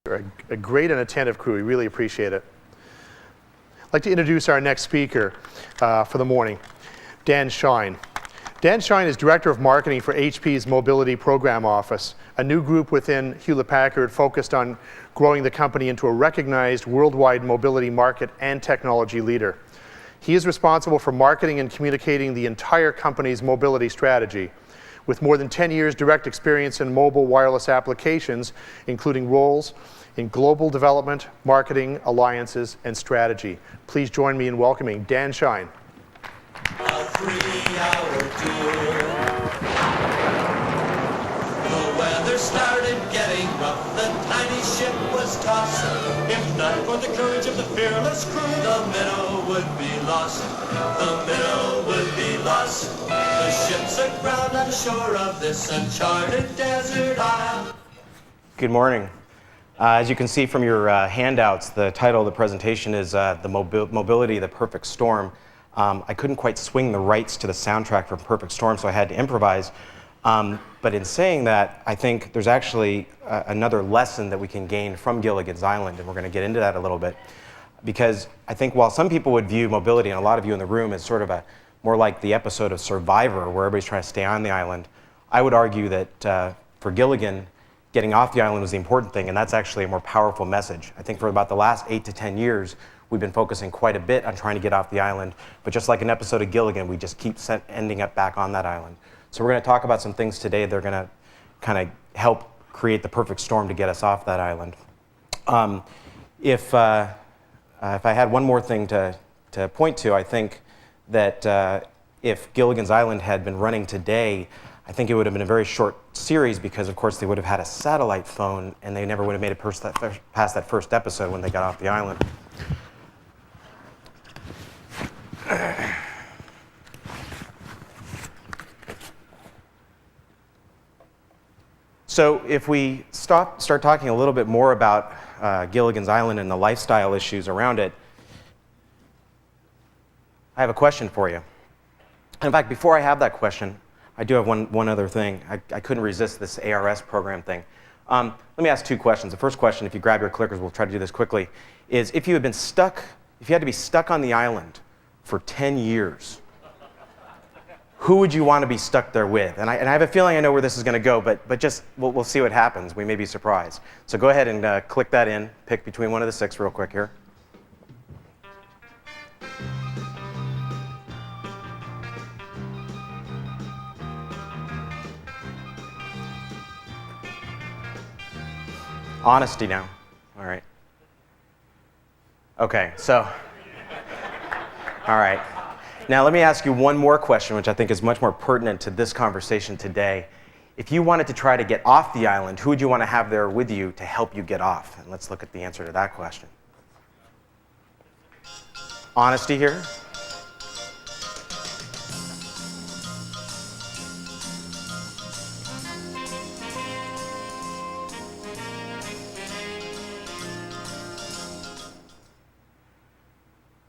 You're a great and attentive crew. We really appreciate it. I'd like to introduce our next speaker for the morning, Dan Shine. Dan Shine is Director of Marketing for HP's Mobility Program Office, a new group within Hewlett-Packard focused on growing the company into a recognized worldwide mobility market and technology leader. He is responsible for marketing and communicating the entire company's mobility strategy. With more than 10 years direct experience in mobile wireless applications, including roles in global development, marketing, alliances, and strategy. Please join me in welcoming Dan Shine. A 3-hour tour. The weather started getting rough. The tiny ship was tossed. If not for the courage of the fearless crew, the minnow would be lost. The minnow would be lost. The ship's aground on the shore of this uncharted desert isle. Good morning. As you can see from your handouts, the title of the presentation is the Mobility, the Perfect Storm. I couldn't quite swing the rights to the soundtrack for Perfect Storm, so I had to improvise. But in saying that, I think there's actually another lesson that we can gain from Gilligan's Island, and we're going to get into that a little bit. Because I think while some people would view mobility, and a lot of you in the room, as sort of more like the episode of Survivor, where everybody's trying to stay on the island, I would argue that for Gilligan, getting off the island was the important thing, and that's actually a more powerful message. I think for about the last 8 to 10 years, we've been focusing quite a bit on trying to get off the island, but just like an episode of Gilligan, we just keep ending up back on that island. So we're going to talk about some things today that are going to kind of help create the perfect storm to get us off that island. If I had one more thing to point to, I think that if Gilligan's Island had been running today, I think it would have been a very short series because, of course, they would have had a satellite phone and they never would have made it past that first episode when they got off the island. So if we start talking a little bit more about Gilligan's Island and the lifestyle issues around it, I have a question for you. In fact, before I have that question, I do have one other thing. I couldn't resist this ARS program thing. Let me ask 2 questions. The first question, if you grab your clickers, we'll try to do this quickly, is if you had to be stuck on the island for 10 years, who would you want to be stuck there with? And I have a feeling I know where this is going to go, but just we'll see what happens. We may be surprised. So go ahead and click that in. Pick between one of the 6 real quick here. Honesty now. All right. Okay, so, all right. Now let me ask you one more question, which I think is much more pertinent to this conversation today. If you wanted to try to get off the island, who would you want to have there with you to help you get off? And let's look at the answer to that question. Honesty here.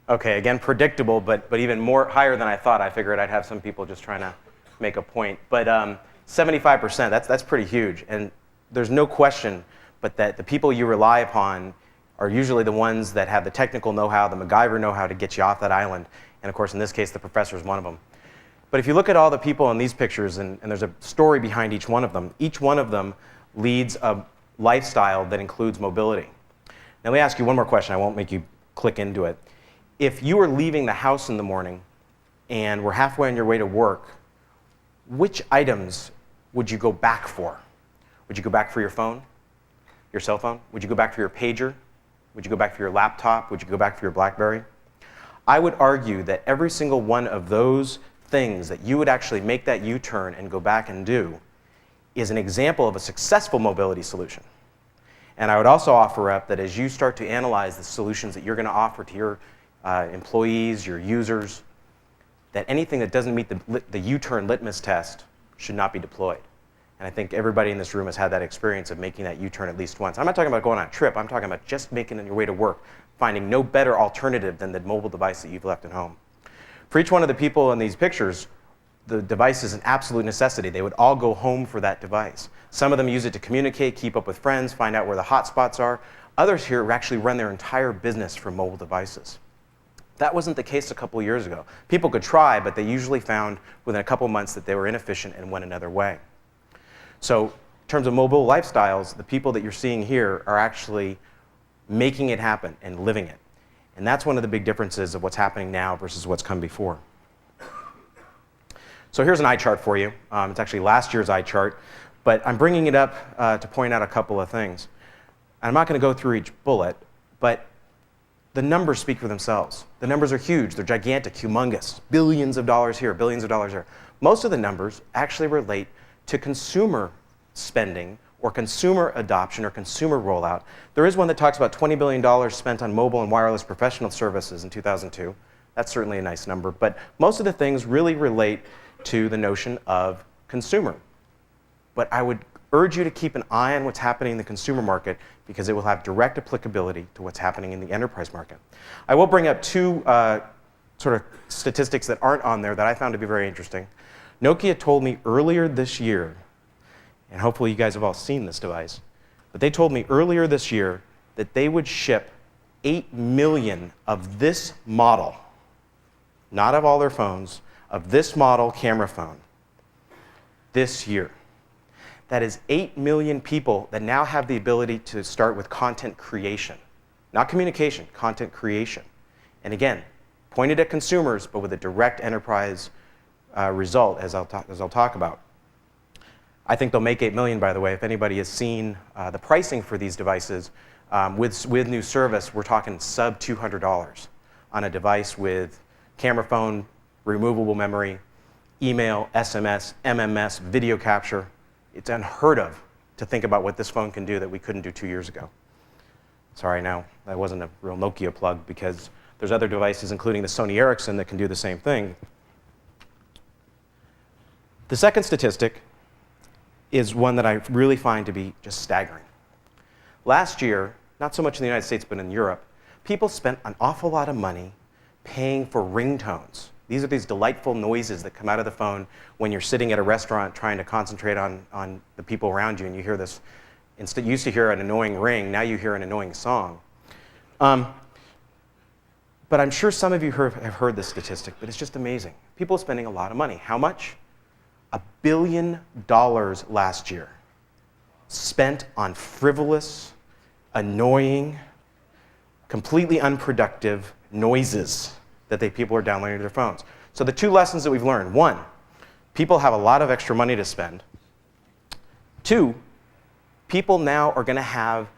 Okay, again, predictable, but even more higher than I thought. I figured I'd have some people just trying to make a point. But 75%, that's pretty huge. And there's no question but that the people you rely upon are usually the ones that have the technical know-how, the MacGyver know-how to get you off that island. And of course, in this case, the professor is one of them. But if you look at all the people in these pictures, and there's a story behind each one of them leads a lifestyle that includes mobility. Now let me ask you one more question. I won't make you click into it. If you were leaving the house in the morning and were halfway on your way to work, which items would you go back for? Would you go back for your phone, your cell phone? Would you go back for your pager? Would you go back for your laptop? Would you go back for your BlackBerry? I would argue that every single one of those things that you would actually make that U-turn and go back and do is an example of a successful mobility solution. And I would also offer up that as you start to analyze the solutions that you're going to offer to your employees, your users, that anything that doesn't meet the U-turn litmus test should not be deployed. And I think everybody in this room has had that experience of making that U-turn at least once. I'm not talking about going on a trip. I'm talking about just making it on your way to work, finding no better alternative than the mobile device that you've left at home. For each one of the people in these pictures, the device is an absolute necessity. They would all go home for that device. Some of them use it to communicate, keep up with friends, find out where the hotspots are. Others here actually run their entire business from mobile devices. That wasn't the case a couple of years ago. People could try, but they usually found within a couple of months that they were inefficient and went another way. So in terms of mobile lifestyles, the people that you're seeing here are actually making it happen and living it. And that's one of the big differences of what's happening now versus what's come before. So here's an eye chart for you. It's actually last year's eye chart, but I'm bringing it up to point out a couple of things. And I'm not going to go through each bullet, but the numbers speak for themselves. The numbers are huge. They're gigantic, humongous. Billions of dollars here, billions of dollars there. Most of the numbers actually relate to consumer spending or consumer adoption or consumer rollout. There is one that talks about $20 billion spent on mobile and wireless professional services in 2002. That's certainly a nice number. But most of the things really relate to the notion of consumer. But I would urge you to keep an eye on what's happening in the consumer market because it will have direct applicability to what's happening in the enterprise market. I will bring up two sort of statistics that aren't on there that I found to be very interesting. Nokia told me earlier this year, and hopefully you guys have all seen this device, but they told me earlier this year that they would ship 8 million of this model, not of all their phones, of this model camera phone this year. That is 8 million people that now have the ability to start with content creation. Not communication, content creation. And again, pointed at consumers, but with a direct enterprise result, as I'll talk about. I think they'll make 8 million, by the way. If anybody has seen the pricing for these devices, with new service, we're talking sub $200 on a device with camera phone, removable memory, email, SMS, MMS, video capture. It's unheard of to think about what this phone can do that we couldn't do 2 years ago. Sorry, now, that wasn't a real Nokia plug because there's other devices, including the Sony Ericsson, that can do the same thing. The second statistic is one that I really find to be just staggering. Last year, not so much in the United States, but in Europe, people spent an awful lot of money paying for ringtones. These are these delightful noises that come out of the phone when you're sitting at a restaurant trying to concentrate on the people around you and you hear this. Instead, you used to hear an annoying ring, now you hear an annoying song. But I'm sure some of you have heard this statistic, but it's just amazing. People are spending a lot of money. How much? $1 billion last year spent on frivolous, annoying, completely unproductive noises that people are downloading to their phones. So the two lessons that we've learned: one, people have a lot of extra money to spend. Two, people now are going to have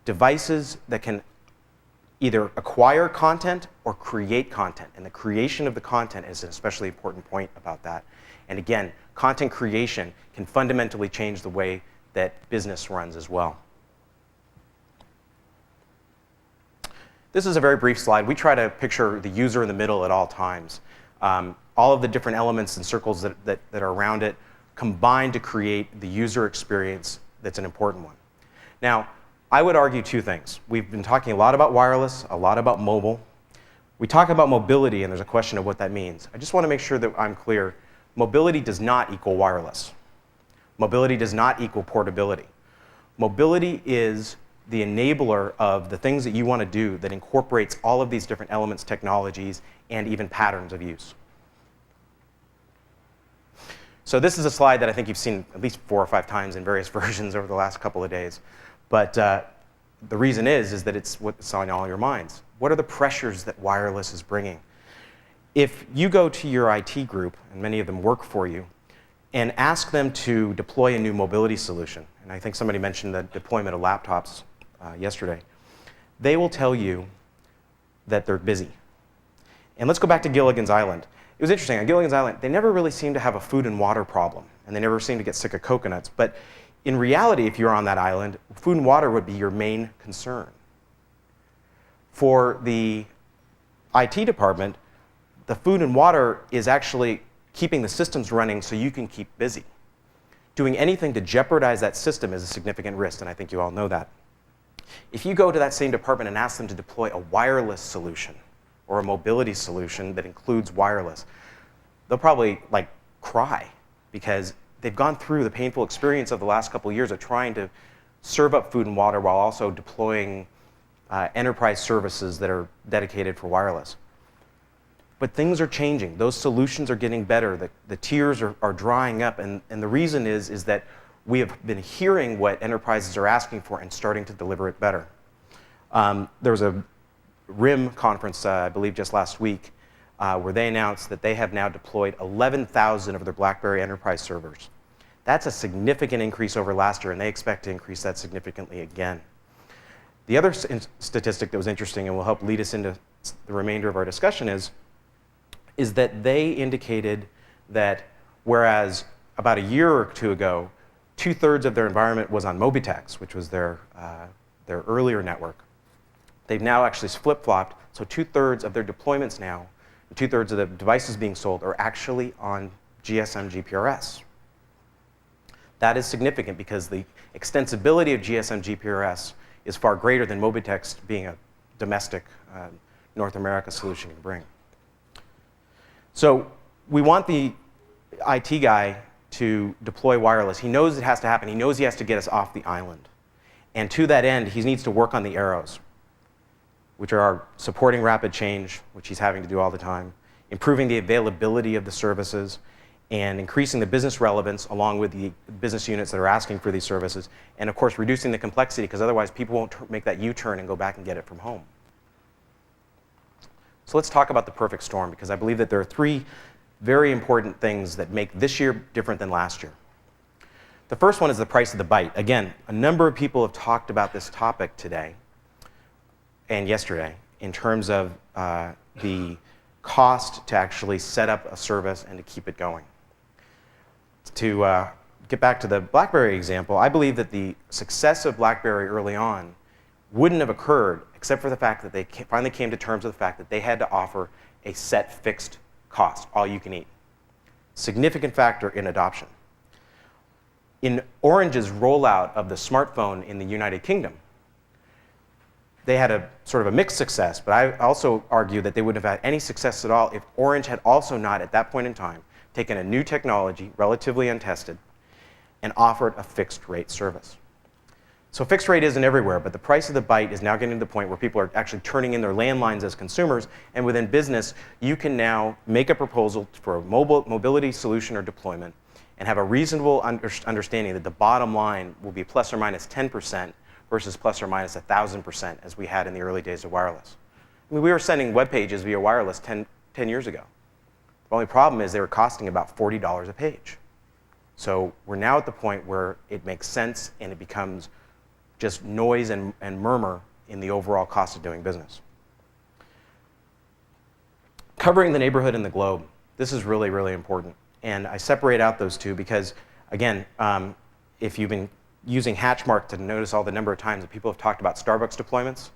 devices that can either acquire content or create content. And the creation of the content is an especially important point about that. And again, content creation can fundamentally change the way that business runs as well. This is a very brief slide. We try to picture the user in the middle at all times. All of the different elements and circles that are around it combine to create the user experience that's an important one. Now, I would argue two things. We've been talking a lot about wireless, a lot about mobile. We talk about mobility, and there's a question of what that means. I just want to make sure that I'm clear. Mobility does not equal wireless. Mobility does not equal portability. Mobility is the enabler of the things that you want to do that incorporates all of these different elements, technologies, and even patterns of use. So this is a slide that I think you've seen at least 4 or 5 times in various versions over the last couple of days. But the reason is that it's what's on all your minds. What are the pressures that wireless is bringing? If you go to your IT group, and many of them work for you, and ask them to deploy a new mobility solution, and I think somebody mentioned the deployment of laptops yesterday, they will tell you that they're busy. And let's go back to Gilligan's Island. It was interesting. On Gilligan's Island, they never really seemed to have a food and water problem, and they never seemed to get sick of coconuts. But in reality, if you're on that island, food and water would be your main concern. For the IT department, the food and water is actually keeping the systems running so you can keep busy. Doing anything to jeopardize that system is a significant risk, and I think you all know that. If you go to that same department and ask them to deploy a wireless solution or a mobility solution that includes wireless, they'll probably cry cry because they've gone through the painful experience of the last couple of years of trying to serve up food and water while also deploying enterprise services that are dedicated for wireless. But things are changing. Those solutions are getting better. The tears are drying up. And the reason is that we have been hearing what enterprises are asking for and starting to deliver it better. There was a RIM conference, I believe just last week, where they announced that they have now deployed 11,000 of their BlackBerry enterprise servers. That's a significant increase over last year, and they expect to increase that significantly again. The other statistic that was interesting and will help lead us into the remainder of our discussion is that they indicated that whereas about a year or two ago, 2/3 of their environment was on Mobitex, which was their earlier network, they've now actually flip-flopped, so 2/3 of their deployments now, 2/3 of the devices being sold are actually on GSM GPRS. That is significant because the extensibility of GSM GPRS is far greater than Mobitex being a domestic North America solution can bring. So we want the IT guy to deploy wireless. He knows it has to happen. He knows he has to get us off the island. And to that end, he needs to work on the arrows, which are supporting rapid change, which he's having to do all the time, improving the availability of the services, and increasing the business relevance along with the business units that are asking for these services, and of course reducing the complexity because otherwise people won't make that U-turn and go back and get it from home. So let's talk about the perfect storm because I believe that there are three very important things that make this year different than last year. The first one is the price of the byte. Again, a number of people have talked about this topic today and yesterday in terms of the cost to actually set up a service and to keep it going. To get back to the BlackBerry example, I believe that the success of BlackBerry early on wouldn't have occurred except for the fact that they finally came to terms with the fact that they had to offer a set fixed cost, all you can eat. Significant factor in adoption. In Orange's rollout of the smartphone in the United Kingdom, they had a sort of a mixed success, but I also argue that they wouldn't have had any success at all if Orange had also not, at that point in time, taken a new technology, relatively untested, and offered a fixed rate service. So fixed rate isn't everywhere, but the price of the byte is now getting to the point where people are actually turning in their landlines as consumers, and within business, you can now make a proposal for a mobility solution or deployment and have a reasonable understanding that the bottom line will be plus or minus 10% versus plus or minus 1,000% as we had in the early days of wireless. I mean, we were sending web pages via wireless 10 years ago. The only problem is they were costing about $40 a page. So we're now at the point where it makes sense and it becomes just noise and murmur in the overall cost of doing business. Covering the neighborhood and the globe. This is really, really important. And I separate out those two because, again, if you've been using Hatchmark to notice all the number of times that people have talked about Starbucks deployments,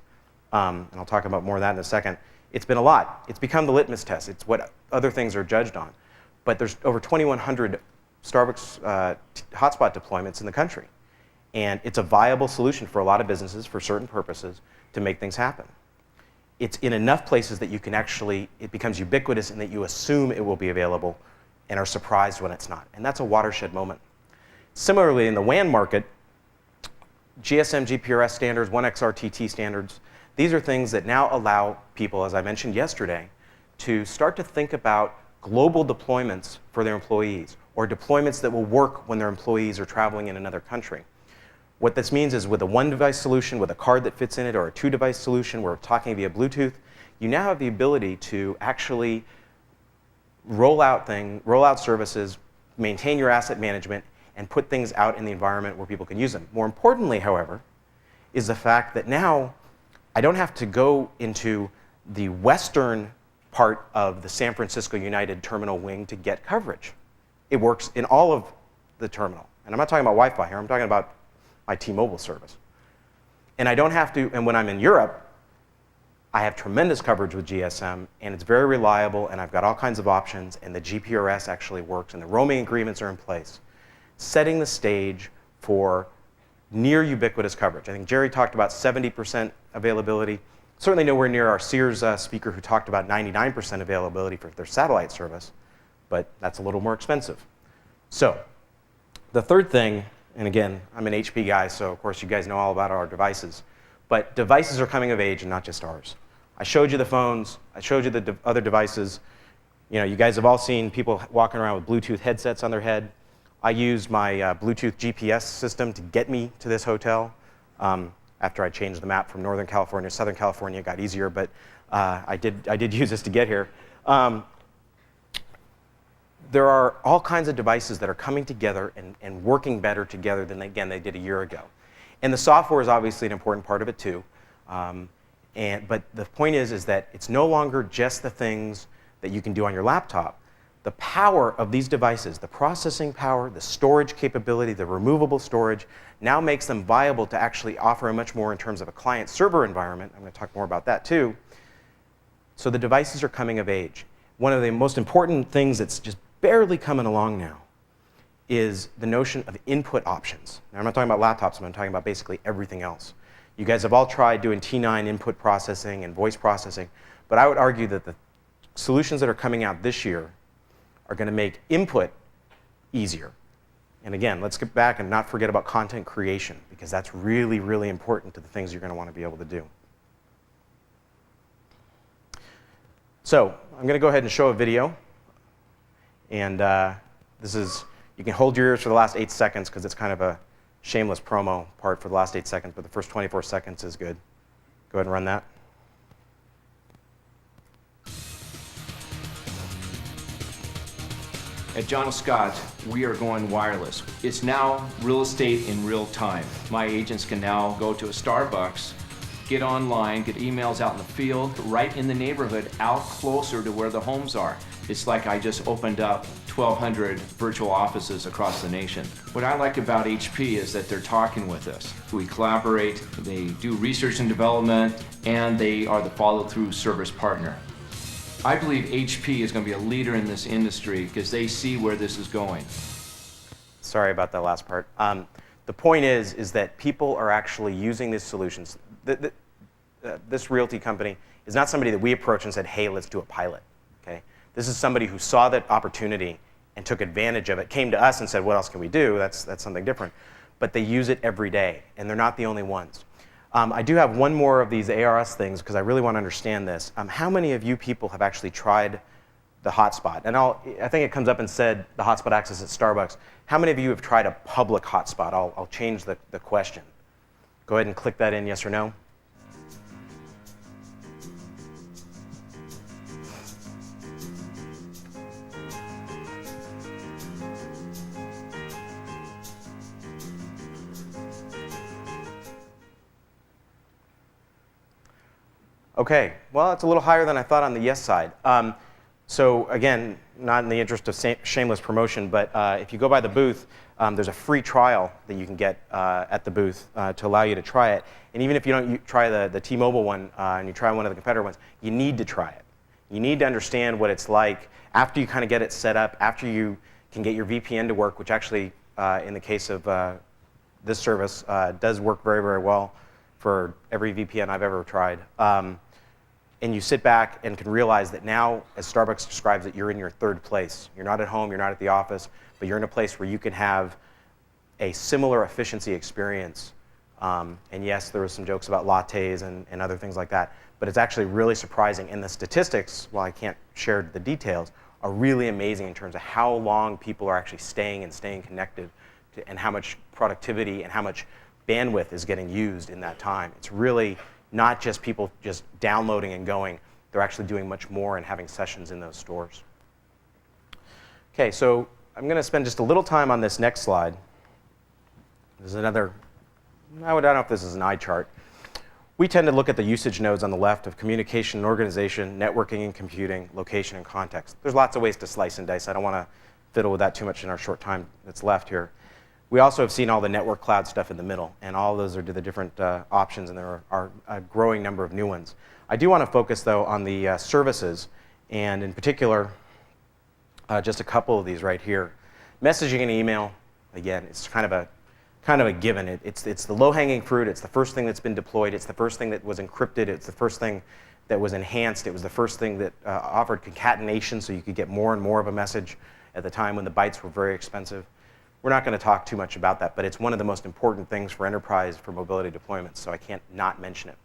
and I'll talk about more of that in a second, it's been a lot. It's become the litmus test. It's what other things are judged on. But there's over 2,100 Starbucks hotspot deployments in the country. And it's a viable solution for a lot of businesses for certain purposes to make things happen. It's in enough places that you can actually, it becomes ubiquitous and that you assume it will be available and are surprised when it's not. And that's a watershed moment. Similarly, in the WAN market, GSM GPRS standards, 1XRTT standards, these are things that now allow people, as I mentioned yesterday, to start to think about global deployments for their employees or deployments that will work when their employees are traveling in another country. What this means is with a one-device solution, with a card that fits in it, or a two-device solution where we're talking via Bluetooth, you now have the ability to actually roll out services, maintain your asset management, and put things out in the environment where people can use them. More importantly, however, is the fact that now I don't have to go into the western part of the San Francisco United terminal wing to get coverage. It works in all of the terminal. And I'm not talking about Wi-Fi here, I'm talking about my T-Mobile service. And I don't have to, and when I'm in Europe, I have tremendous coverage with GSM, and it's very reliable, and I've got all kinds of options, and the GPRS actually works, and the roaming agreements are in place, setting the stage for near ubiquitous coverage. I think Jerry talked about 70% availability, certainly nowhere near our Sears speaker who talked about 99% availability for their satellite service, but that's a little more expensive. So the third thing, and again, I'm an HP guy, so of course you guys know all about our devices, but devices are coming of age and not just ours. I showed you the phones, I showed you the other devices. You know, you guys have all seen people walking around with Bluetooth headsets on their head. I used my Bluetooth GPS system to get me to this hotel. After I changed the map from Northern California to Southern California, it got easier, but I did use this to get here. There are all kinds of devices that are coming together and working better together than, again, they did a year ago. And the software is obviously an important part of it too. But the point is that it's no longer just the things that you can do on your laptop. The power of these devices, the processing power, the storage capability, the removable storage, now makes them viable to actually offer much more in terms of a client-server environment. I'm going to talk more about that too. So the devices are coming of age. One of the most important things that's just barely coming along now is the notion of input options. Now, I'm not talking about laptops, I'm talking about basically everything else. You guys have all tried doing T9 input processing and voice processing, but I would argue that the solutions that are coming out this year are going to make input easier. And again, let's get back and not forget about content creation, because that's really, really important to the things you're going to want to be able to do. So I'm going to go ahead and show a video. And this is, you can hold your ears for the last 8 seconds, because it's kind of a shameless promo part for the last 8 seconds, but the first 24 seconds is good. Go ahead and run that. At John Scott, we are going wireless. It's now real estate in real time. My agents can now go to a Starbucks, get online, get emails out in the field, right in the neighborhood, out closer to where the homes are. It's like I just opened up 1,200 virtual offices across the nation. What I like about HP is that they're talking with us. We collaborate, they do research and development, and they are the follow-through service partner. I believe HP is going to be a leader in this industry because they see where this is going. Sorry about that last part. The point is that people are actually using these solutions. This realty company is not somebody that we approached and said, hey, let's do a pilot. Okay? This is somebody who saw that opportunity and took advantage of it, came to us and said, what else can we do? That's something different. But they use it every day, and they're not the only ones. I do have one more of these ARS things because I really want to understand this. How many of you people have actually tried the hotspot? And I think it comes up and said the hotspot access at Starbucks. How many of you have tried a public hotspot? I'll change the question. Go ahead and click that in, yes or no. Okay, well, it's a little higher than I thought on the yes side. So again, not in the interest of shameless promotion, but if you go by the booth, there's a free trial that you can get at the booth to allow you to try it. And even if you don't try the T-Mobile one and you try one of the competitor ones, you need to try it. You need to understand what it's like after you kind of get it set up, after you can get your VPN to work, which actually, in the case of this service, does work very, very well for every VPN I've ever tried. And you sit back and can realize that now, as Starbucks describes it, you're in your third place. You're not at home, you're not at the office, but you're in a place where you can have a similar efficiency experience. And yes, there was some jokes about lattes and other things like that, but it's actually really surprising. And the statistics, while I can't share the details, are really amazing in terms of how long people are actually staying connected and how much productivity and how much bandwidth is getting used in that time. It's really not just people just downloading and going. They're actually doing much more and having sessions in those stores. Okay, so I'm going to spend just a little time on this next slide. This is another, I don't know if this is an eye chart. We tend to look at the usage nodes on the left of communication and organization, networking and computing, location and context. There's lots of ways to slice and dice. I don't want to fiddle with that too much in our short time that's left here. We also have seen all the network cloud stuff in the middle, and all of those are the different options, and there are a growing number of new ones. I do want to focus, though, on the services, and in particular, just a couple of these right here. Messaging and email, again, it's kind of a given. It's the low-hanging fruit. It's the first thing that's been deployed. It's the first thing that was encrypted. It's the first thing that was enhanced. It was the first thing that offered concatenation, so you could get more and more of a message at the time when the bytes were very expensive. We're not going to talk too much about that, but it's one of the most important things for enterprise for mobility deployments, so I can't not mention it.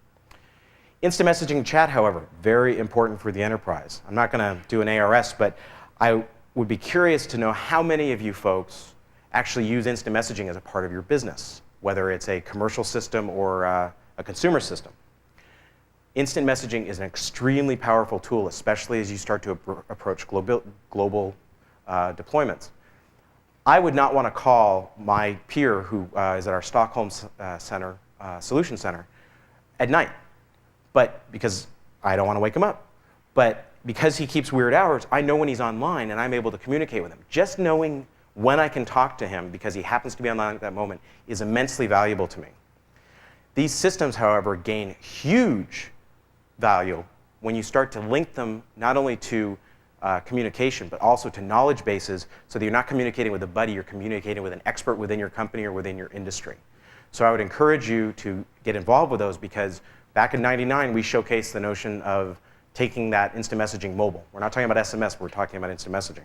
Instant messaging chat, however, very important for the enterprise. I'm not going to do an ARS, but I would be curious to know how many of you folks actually use instant messaging as a part of your business, whether it's a commercial system or a consumer system. Instant messaging is an extremely powerful tool, especially as you start to approach global deployments. I would not want to call my peer who is at our Stockholm Solution Center at night, but because I don't want to wake him up. But because he keeps weird hours, I know when he's online and I'm able to communicate with him. Just knowing when I can talk to him because he happens to be online at that moment is immensely valuable to me. These systems, however, gain huge value when you start to link them not only to communication, but also to knowledge bases, so that you're not communicating with a buddy, you're communicating with an expert within your company or within your industry. So I would encourage you to get involved with those, because back in '99, we showcased the notion of taking that instant messaging mobile. We're not talking about SMS, we're talking about instant messaging.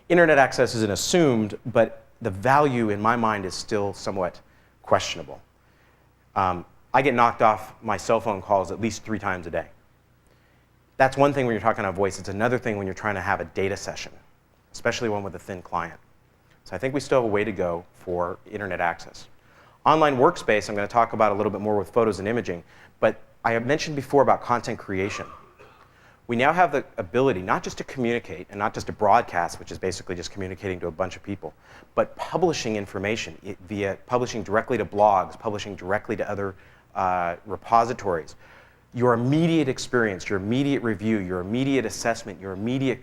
Internet access isn't assumed, but the value in my mind is still somewhat questionable. I get knocked off my cell phone calls at least 3 times a day. That's one thing when you're talking on voice. It's another thing when you're trying to have a data session, especially one with a thin client. So I think we still have a way to go for internet access. Online workspace, I'm going to talk about a little bit more with photos and imaging, but I have mentioned before about content creation. We now have the ability not just to communicate and not just to broadcast, which is basically just communicating to a bunch of people, but publishing information via publishing directly to blogs, publishing directly to other repositories. Your immediate experience, your immediate review, your immediate assessment, your immediate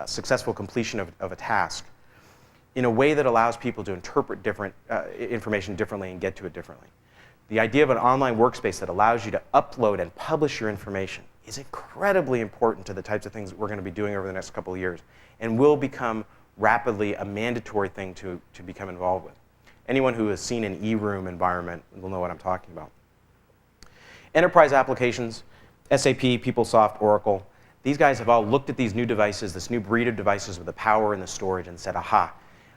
successful completion of a task in a way that allows people to interpret different information differently and get to it differently. The idea of an online workspace that allows you to upload and publish your information is incredibly important to the types of things that we're going to be doing over the next couple of years, and will become rapidly a mandatory thing to become involved with. Anyone who has seen an e-room environment will know what I'm talking about. Enterprise applications, SAP, PeopleSoft, Oracle, these guys have all looked at these new devices, this new breed of devices with the power and the storage, and said, aha,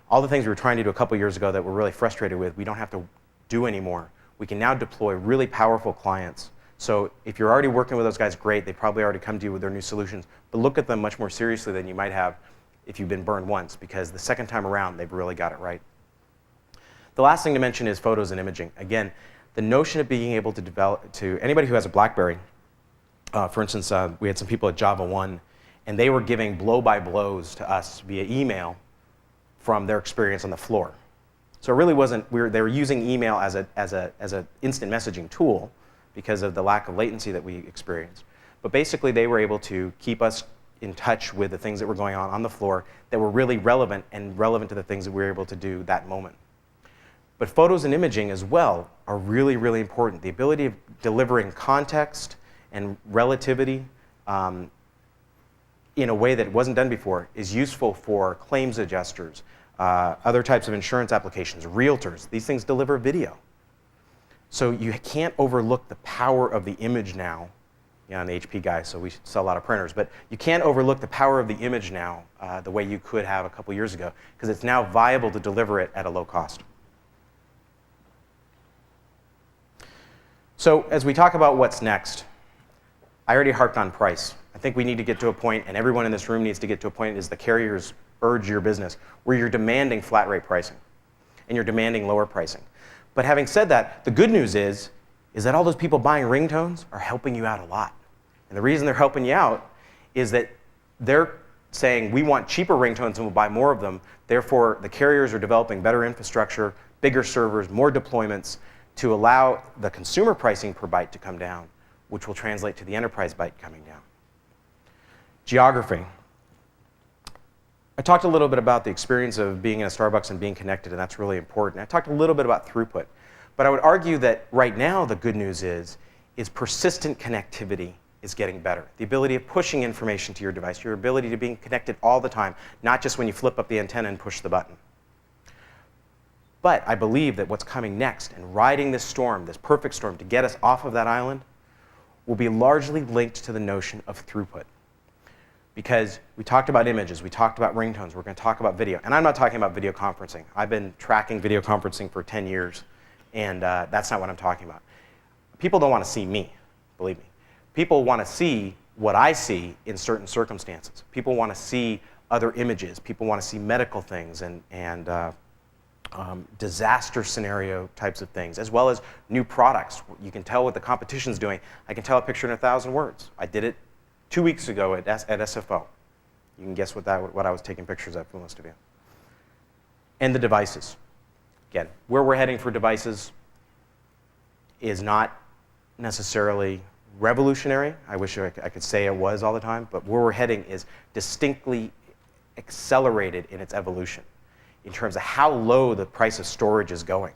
all the things we were trying to do a couple years ago that we're really frustrated with, we don't have to do anymore. We can now deploy really powerful clients. So if you're already working with those guys, great. They probably already come to you with their new solutions. But look at them much more seriously than you might have if you've been burned once, because the second time around, they've really got it right. The last thing to mention is photos and imaging. Again, the notion of being able to develop, to anybody who has a BlackBerry, for instance, we had some people at Java 1, and they were giving blow-by-blows to us via email from their experience on the floor. So it really wasn't, they were using email as an instant messaging tool because of the lack of latency that we experienced. But basically, they were able to keep us in touch with the things that were going on the floor that were really relevant and relevant to the things that we were able to do that moment. But photos and imaging as well are really, really important. The ability of delivering context and relativity in a way that wasn't done before is useful for claims adjusters, other types of insurance applications, realtors. These things deliver video. So you can't overlook the power of the image now. Yeah, I'm the HP guy, so we sell a lot of printers. But you can't overlook the power of the image now the way you could have a couple years ago, because it's now viable to deliver it at a low cost. So as we talk about what's next, I already harped on price. I think we need to get to a point, and everyone in this room needs to get to a point, as the carriers urge your business, where you're demanding flat rate pricing and you're demanding lower pricing. But having said that, the good news is that all those people buying ringtones are helping you out a lot. And the reason they're helping you out is that they're saying, we want cheaper ringtones and we'll buy more of them. Therefore, the carriers are developing better infrastructure, bigger servers, more deployments to allow the consumer pricing per byte to come down, which will translate to the enterprise byte coming down. Geography. I talked a little bit about the experience of being in a Starbucks and being connected, and that's really important. I talked a little bit about throughput. But I would argue that right now the good news is persistent connectivity is getting better. The ability of pushing information to your device, your ability to be connected all the time, not just when you flip up the antenna and push the button. But I believe that what's coming next and riding this storm, this perfect storm to get us off of that island, will be largely linked to the notion of throughput. Because we talked about images, we talked about ringtones, we're going to talk about video. And I'm not talking about video conferencing. I've been tracking video conferencing for 10 years, and that's not what I'm talking about. People don't want to see me, believe me. People want to see what I see in certain circumstances. People want to see other images. People want to see medical things and disaster scenario types of things, as well as new products. You can tell what the competition's doing. I can tell a picture in 1,000 words. I did it 2 weeks ago at SFO. You can guess what I was taking pictures of for most of you. And the devices. Again, where we're heading for devices is not necessarily revolutionary. I wish I could say it was all the time, but where we're heading is distinctly accelerated in its evolution in terms of how low the price of storage is going.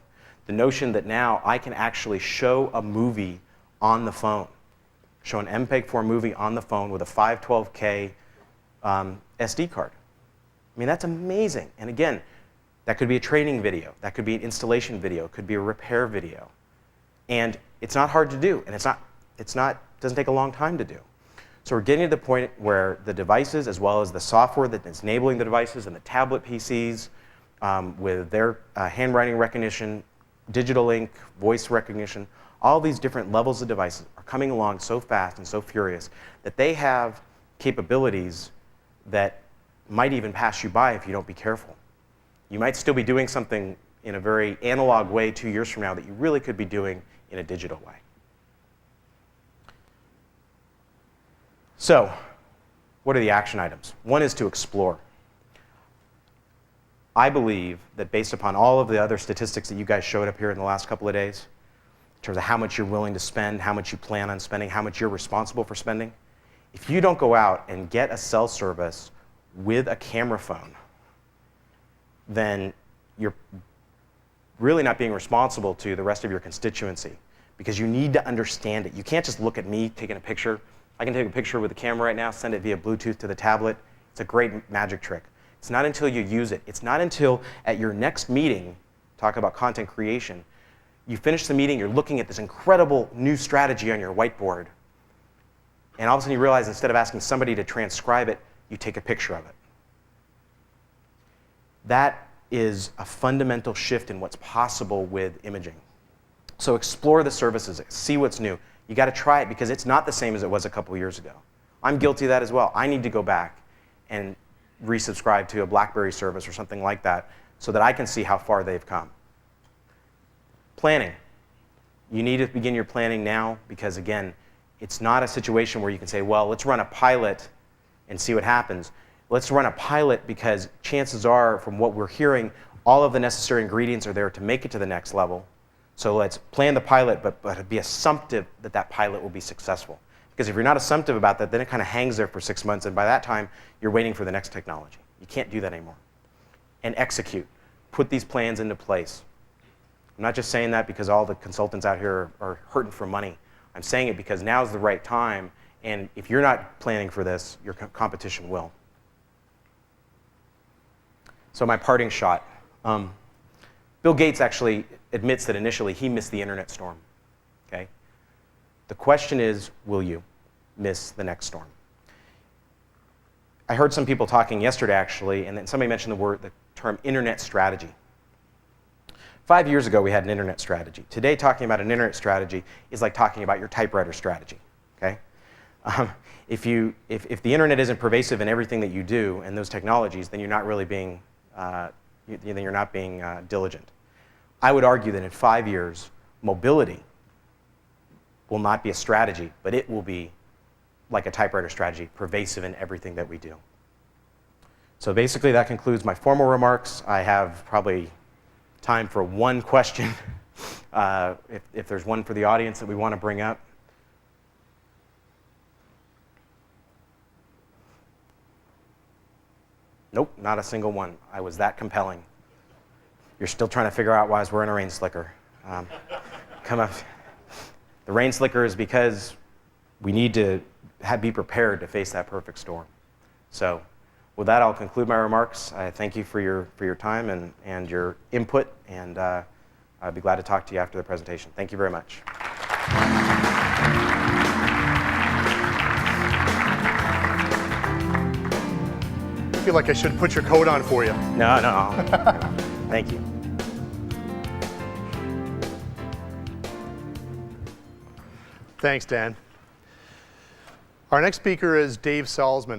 The notion that now I can actually show a movie on the phone, show an MPEG-4 movie on the phone with a 512K SD card. I mean, that's amazing. And again, that could be a training video. That could be an installation video. It could be a repair video. And it's not hard to do. And doesn't take a long time to do. So we're getting to the point where the devices, as well as the software that is enabling the devices and the tablet PCs with their handwriting recognition, digital ink, voice recognition, all these different levels of devices are coming along so fast and so furious that they have capabilities that might even pass you by if you don't be careful. You might still be doing something in a very analog way 2 years from now that you really could be doing in a digital way. So, what are the action items? One is to explore. I believe that based upon all of the other statistics that you guys showed up here in the last couple of days, in terms of how much you're willing to spend, how much you plan on spending, how much you're responsible for spending, if you don't go out and get a cell service with a camera phone, then you're really not being responsible to the rest of your constituency, because you need to understand it. You can't just look at me taking a picture. I can take a picture with the camera right now, send it via Bluetooth to the tablet. It's a great magic trick. It's not until you use it. It's not until at your next meeting, talk about content creation, you finish the meeting, you're looking at this incredible new strategy on your whiteboard, and all of a sudden you realize instead of asking somebody to transcribe it, you take a picture of it. That is a fundamental shift in what's possible with imaging. So explore the services, see what's new. You got to try it because it's not the same as it was a couple years ago. I'm guilty of that as well. I need to go back and resubscribe to a BlackBerry service or something like that so that I can see how far they've come. Planning. You need to begin your planning now because, again, it's not a situation where you can say, well, let's run a pilot and see what happens. Let's run a pilot because chances are, from what we're hearing, all of the necessary ingredients are there to make it to the next level. So let's plan the pilot, but be assumptive that that pilot will be successful. Because if you're not assumptive about that, then it kind of hangs there for 6 months, and by that time, you're waiting for the next technology. You can't do that anymore. And execute. Put these plans into place. I'm not just saying that because all the consultants out here are hurting for money. I'm saying it because now's the right time, and if you're not planning for this, your competition will. So my parting shot. Bill Gates actually admits that initially he missed the internet storm. Okay? The question is, will you miss the next storm? I heard some people talking yesterday, actually, and then somebody mentioned the term internet strategy. 5 years ago, we had an internet strategy. Today, talking about an internet strategy is like talking about your typewriter strategy. Okay? If the internet isn't pervasive in everything that you do and those technologies, then you're not really being diligent. I would argue that in 5 years, mobility will not be a strategy, but it will be like a typewriter strategy, pervasive in everything that we do. So basically, that concludes my formal remarks. I have probably time for one question, if there's one for the audience that we want to bring up. Nope, not a single one. I was that compelling. You're still trying to figure out why I was wearing a rain slicker. Come up. The rain slicker is because we need to be prepared to face that perfect storm. So with that, I'll conclude my remarks. I thank you for your time and your input, and I'd be glad to talk to you after the presentation. Thank you very much. feel like I should put your coat on for you. No, no. Thank you. Thanks, Dan. Our next speaker is Dave Salzman.